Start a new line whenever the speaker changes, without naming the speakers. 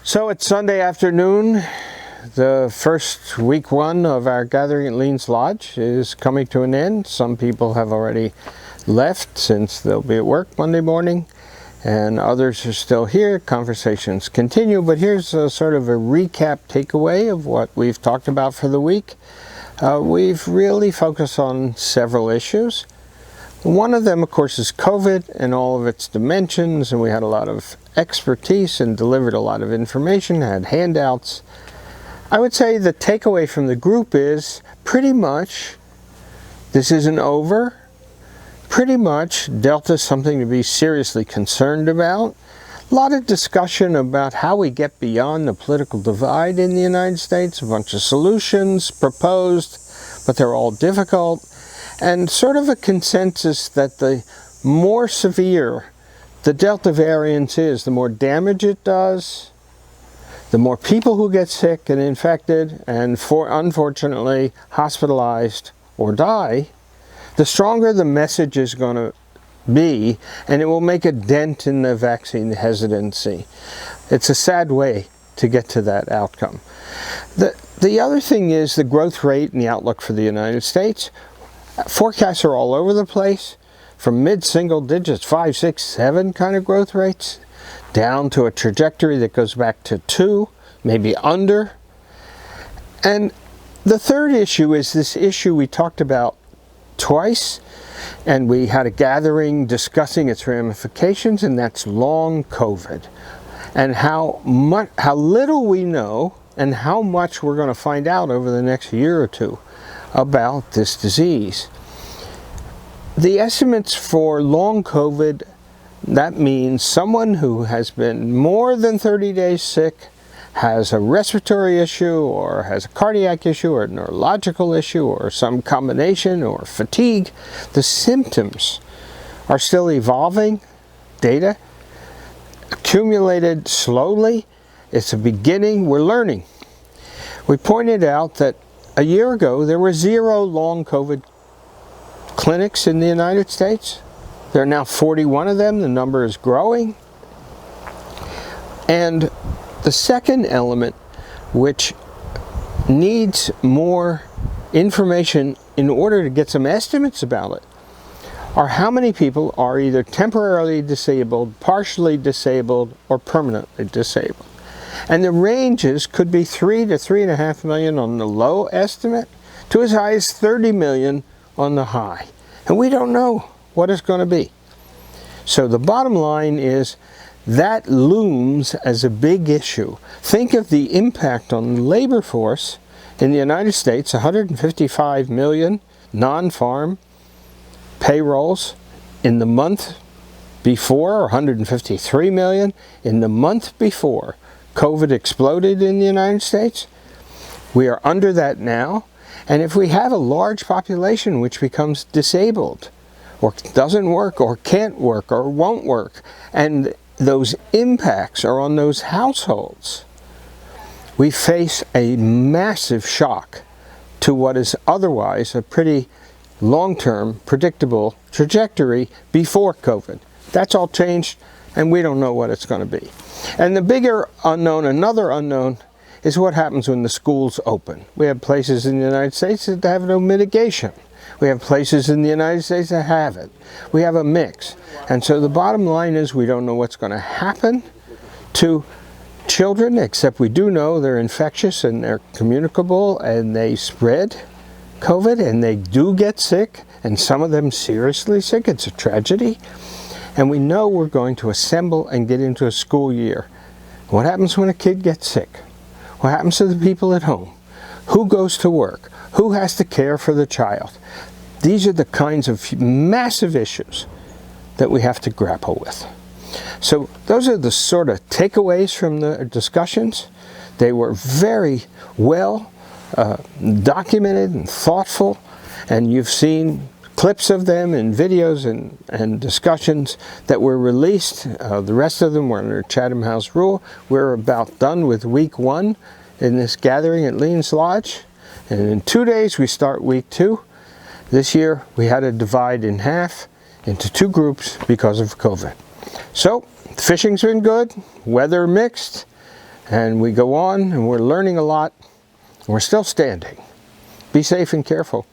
So it's Sunday afternoon. The first week one of our gathering at Leans Lodge is coming to an end. Some people have already left since they'll be at work Monday morning, and others are still here. Conversations continue, but here's a sort of a recap takeaway of what we've talked about for the week. We've really focused on several issues. One of them, of course, is COVID and all of its dimensions, and we had a lot of expertise and delivered a lot of information, had handouts. I would say the takeaway from the group is pretty much this isn't over. Pretty much Delta is something to be seriously concerned about. A lot of discussion about how we get beyond the political divide in the United States, a bunch of solutions proposed, but they're all difficult. And sort of a consensus that the more severe the Delta variant is, the more damage it does, the more people who get sick and infected and unfortunately hospitalized or die, the stronger the message is going to be, and it will make a dent in the vaccine hesitancy. It's a sad way to get to that outcome. The other thing is the growth rate and the outlook for the United States. Forecasts are all over the place, from mid-single digits, 5, 6, 7 kind of growth rates, down to a trajectory that goes back to 2, maybe under. And the third issue is this issue we talked about twice, and we had a gathering discussing its ramifications, and that's long COVID, and how little we know and how much we're going to find out over the next year or two about this disease. The estimates for long COVID, that means someone who has been more than 30 days sick, has a respiratory issue or has a cardiac issue or a neurological issue or some combination or fatigue. The symptoms are still evolving. Data accumulated slowly. It's a beginning. We're learning. We pointed out that a year ago there were 0 long COVID clinics in the United States. There are now 41 of them. The number is growing. And the second element, which needs more information in order to get some estimates about it, are how many people are either temporarily disabled, partially disabled, or permanently disabled. And the ranges could be 3 to 3.5 million on the low estimate to as high as 30 million on the high. And we don't know what it's going to be. So the bottom line is that looms as a big issue. Think of the impact on the labor force in the United States, 155 million non-farm payrolls in the month before, or 153 million in the month before COVID exploded in the United States. We are under that now, and if we have a large population which becomes disabled, or doesn't work, or can't work, or won't work, and those impacts are on those households, we face a massive shock to what is otherwise a pretty long-term, predictable trajectory before COVID. That's all changed, and we don't know what it's going to be. And the bigger unknown, another unknown, is what happens when the schools open. We have places in the United States that have no mitigation. We have places in the United States that have it. We have a mix. And so the bottom line is we don't know what's going to happen to children, except we do know they're infectious and they're communicable and they spread COVID and they do get sick, and some of them seriously sick. It's a tragedy. And we know we're going to assemble and get into a school year. What happens when a kid gets sick? What happens to the people at home? Who goes to work? Who has to care for the child? These are the kinds of massive issues that we have to grapple with. So those are the sort of takeaways from the discussions. They were very well documented and thoughtful, and you've seen clips of them and videos and discussions that were released. The rest of them were under Chatham House rule. We're about done with week 1 in this gathering at Leans Lodge, and in 2 days we start week 2. This year we had to divide in half into 2 groups because of COVID. So fishing's been good, weather mixed, and we go on and we're learning a lot. We're still standing. Be safe and careful.